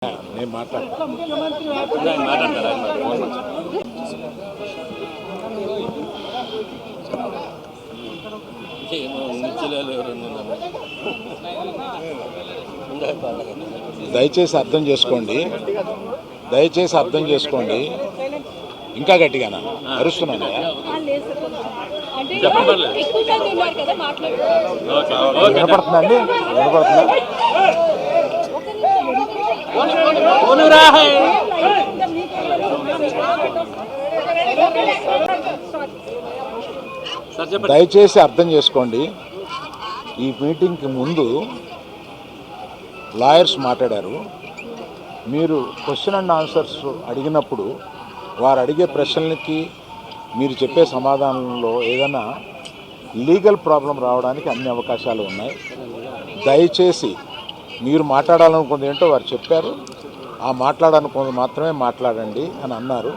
నేను మాట్లాడతాను. దయచేసి అర్థం చేసుకోండి, దయచేసి అర్థం చేసుకోండి. ఇంకా గట్టిగానా అరుస్తున్నాను? వినపడుతుందండి, వినపడుతుందా? దయచేసి అర్థం చేసుకోండి. ఈ మీటింగ్కి ముందు లాయర్స్ మాట్లాడారు. మీరు క్వశ్చన్ అండ్ ఆన్సర్స్ అడిగినప్పుడు వారు అడిగే ప్రశ్నలకి మీరు చెప్పే సమాధానంలో ఏదైనా లీగల్ ప్రాబ్లం రావడానికి అన్ని అవకాశాలు ఉన్నాయి. దయచేసి మీరు మాట్లాడాలనుకుంది ఏంటో వారు చెప్పారు, ఆ మాట్లాడాలనుకుంది మాత్రమే మాట్లాడండి అని అన్నారు.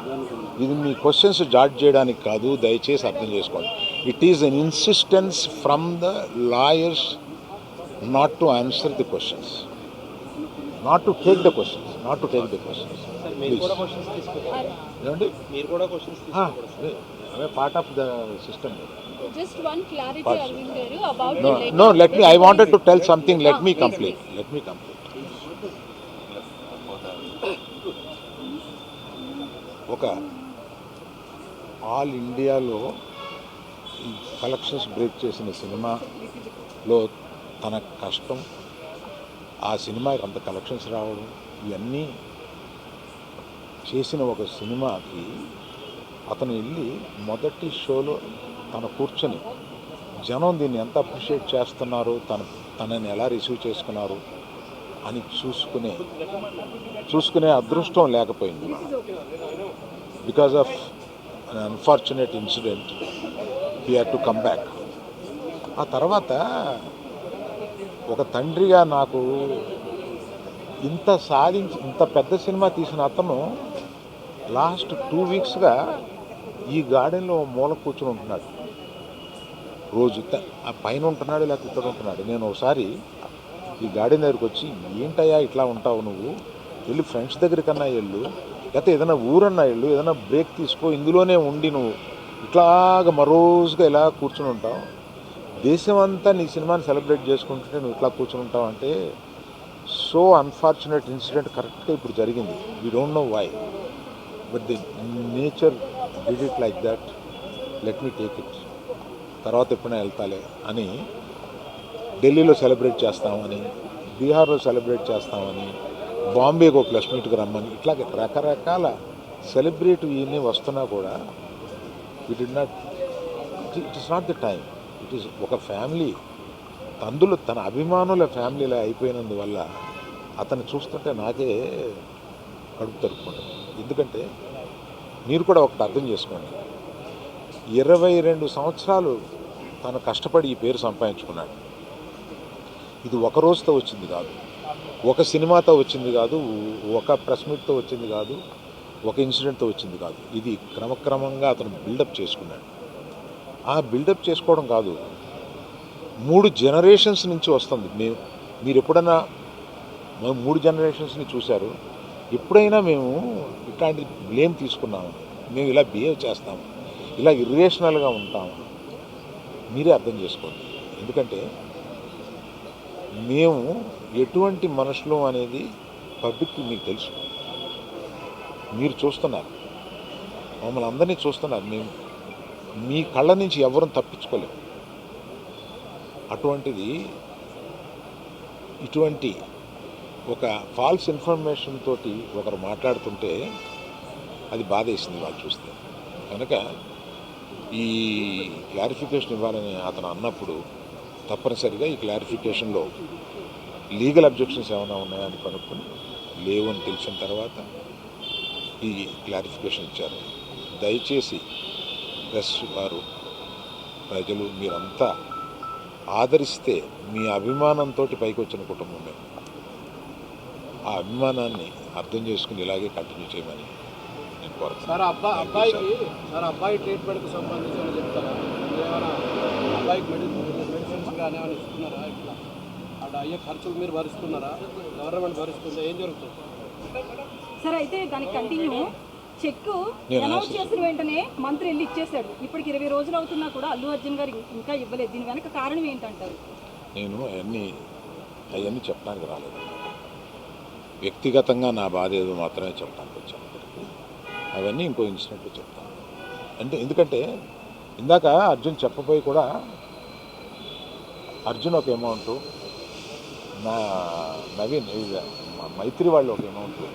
ఇది మీ క్వశ్చన్స్ జాడ్జ్ చేయడానికి కాదు, దయచేసి అర్థం చేసుకోండి. It is an insistence from the lawyers not to answer the questions, not to take the questions, not to take the questions. ఏమండి, part of the system. Just one clarity, Arvind garu, about no, let me, I wanted to tell something. Let me complete. ఒక all ఇండియాలో ఈ collections break చేసిన సినిమాలో తన కష్టం, ఆ సినిమాకి అంత కలెక్షన్స్ రావడం, ఇవన్నీ చేసిన ఒక సినిమాకి అతను వెళ్ళి మొదటి షోలో తను కూర్చొని జనం దీన్ని ఎంత అప్రిషియేట్ చేస్తున్నారు, తనని ఎలా రిసీవ్ చేసుకున్నారు అని చూసుకునే అదృష్టం లేకపోయింది. Because of an unfortunate incident he had to come back. ఆ తర్వాత ఒక తండ్రిగా నాకు ఇంత పెద్ద సినిమా తీసిన అతను లాస్ట్ 2 వీక్స్గా ఈ గార్డెన్లో మూల కూర్చొని ఉంటున్నాడు. రోజు ఆ పైన ఉంటున్నాడు, లేకపోతే ఇక్కడ ఉంటున్నాడు. నేను ఒకసారి ఈ గార్డెన్ దగ్గరికి వచ్చి, ఏంటయ్యా ఇట్లా ఉంటావు నువ్వు, వెళ్ళి ఫ్రెండ్స్ దగ్గరికన్నా వెళ్ళు, లేకపోతే ఏదైనా ఊరన్నా వెళ్ళు, ఏదైనా బ్రేక్ తీసుకో, ఇందులోనే ఉండి నువ్వు ఇట్లాగ మరోజుగా ఇలా కూర్చుని ఉంటావు, దేశం అంతా నీ సినిమాని సెలబ్రేట్ చేసుకుంటుంటే నువ్వు ఇట్లా కూర్చుని ఉంటావు అంటే, సో అన్ఫార్చునేట్ ఇన్సిడెంట్ కరెక్ట్గా ఇప్పుడు జరిగింది. We don't know why, but the nature did it like that, let me take it, తర్వాత ఎప్పుడైనా వెళ్తాలే అని ఢిల్లీలో సెలబ్రేట్ చేస్తామని, బీహార్లో సెలబ్రేట్ చేస్తామని, బాంబేకి ఒక ప్లస్ మీట్కి రమ్మని, ఇట్లా రకరకాల సెలబ్రేట్ ఇవన్నీ వస్తున్నా కూడా it is not the time. It is ఒక ఫ్యామిలీ, అందులో తన అభిమానుల ఫ్యామిలీలా అయిపోయినందువల్ల అతన్ని చూస్తుంటే నాకే కడుపు తరుపుకుంటుంది. ఎందుకంటే మీరు కూడా ఒకటి అర్థం చేసుకోండి, 22 సంవత్సరాలు తను కష్టపడి ఈ పేరు సంపాదించుకున్నాడు. ఇది ఒక రోజుతో వచ్చింది కాదు, ఒక సినిమాతో వచ్చింది కాదు, ఒక ప్రెస్ మీట్తో వచ్చింది కాదు, ఒక ఇన్సిడెంట్తో వచ్చింది కాదు. ఇది క్రమక్రమంగా అతను బిల్డప్ చేసుకున్నాడు. ఆ బిల్డప్ చేసుకోవడం కాదు, 3 జనరేషన్స్ నుంచి వస్తుంది. మీరు ఎప్పుడైనా 3 జనరేషన్స్ని చూశారు? ఎప్పుడైనా మేము ఇట్లాంటి బ్లేమ్ తీసుకున్నాము, మేము ఇలా బిహేవ్ చేస్తాము, ఇలా ఇర్రేషనల్గా ఉంటాము? మీరే అర్థం చేసుకోండి. ఎందుకంటే మేము ఎటువంటి మనుషులు అనేది పబ్లిక్కి మీకు తెలుసు, మీరు చూస్తున్నారు, మమ్మల్ని అందరినీ చూస్తున్నారు. మేము మీ కళ్ళ నుంచి ఎవరూ తప్పించుకోలేము. అటువంటిది ఇటువంటి ఒక ఫాల్స్ ఇన్ఫర్మేషన్ తోటి ఒకరు మాట్లాడుతుంటే అది బాధేసింది వాళ్ళు చూస్తే. కనుక ఈ క్లారిఫికేషన్ ఇవ్వాలని అతను అన్నప్పుడు తప్పనిసరిగా ఈ క్లారిఫికేషన్లో లీగల్ అబ్జెక్షన్స్ ఏమైనా ఉన్నాయని కనుక్కొని లేవు అని తెలిసిన తర్వాత ఈ క్లారిఫికేషన్ ఇచ్చారు. దయచేసి ప్రెస్ వారు, ప్రజలు మీరంతా ఆదరిస్తే, మీ అభిమానంతో పైకి వచ్చిన కుటుంబం మేము, ఆ అభిమానాన్ని అర్థం చేసుకుని ఇలాగే కంటిన్యూ చేయమని నేను కోరుతున్నాను. సార్ అబ్బాయి ట్రీట్మెంట్కి సంబంధించిన చెప్తారా? అబ్బాయికి మెడిసిన్స్ కానీ ఏమైనా ఇస్తున్నారా? అక్కడ అయ్యే ఖర్చులు మీరు భరిస్తున్నారా? గవర్నమెంట్ భరిస్తుందా? ఏం జరుగుతుంది? సార్ అయితే దానికి కంటిన్యూ చెక్ అనౌన్స్ చేసిన వెంటనే మంత్రి వెళ్ళి ఇచ్చేసాడు. ఇప్పటికి 20 రోజులు అవుతున్నా కూడా అల్లు అర్జున్ గారు ఇంకా ఇవ్వలేదు. దీని వెనక కారణం ఏంటంటారు? నేను అవన్నీ చెప్పడానికి రాలేదు. వ్యక్తిగతంగా నా బాధ ఏదో మాత్రమే చెప్పడానికి వచ్చాను. అవన్నీ ఇంకో ఇన్సిడెంట్లో చెప్తాను. ఎందుకంటే ఇందాక అర్జున్ చెప్పబోయి కూడా అర్జున్ ఒక అమౌంటు, నా నవీన్ మైత్రి వాళ్ళు ఒక అమౌంటు,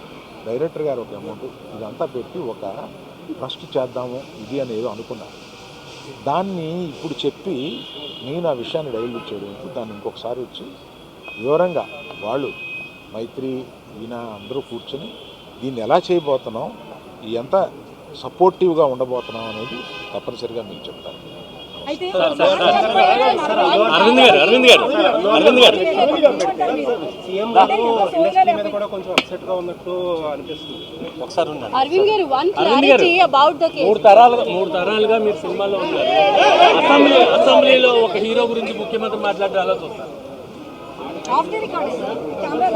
డైరెక్టర్ గారు ఒక అమౌంట్, ఇదంతా పెట్టి ఒక ట్రస్ట్ చేద్దాము ఇది అని ఏదో అనుకున్నాను. దాన్ని ఇప్పుడు చెప్పి నేను ఆ విషయాన్ని డైల్యూట్ చేయడం, దాన్ని ఇంకొకసారి వచ్చి వివరంగా వాళ్ళు మైత్రి ఈయన అందరూ కూర్చొని దీన్ని ఎలా చేయబోతున్నాం, ఎంత సపోర్టివ్గా ఉండబోతున్నాం అనేది తప్పనిసరిగా మీకు చెప్తాను. అయితే అరవింద్ గారు one clarity about the case. మూడు తరాలుగా మీరు సినిమాలో ఉన్నారు. అసెంబ్లీలో ఒక హీరో గురించి ముఖ్యమంత్రి మాట్లాడడం అలా చూస్తారు. Of the record sir camera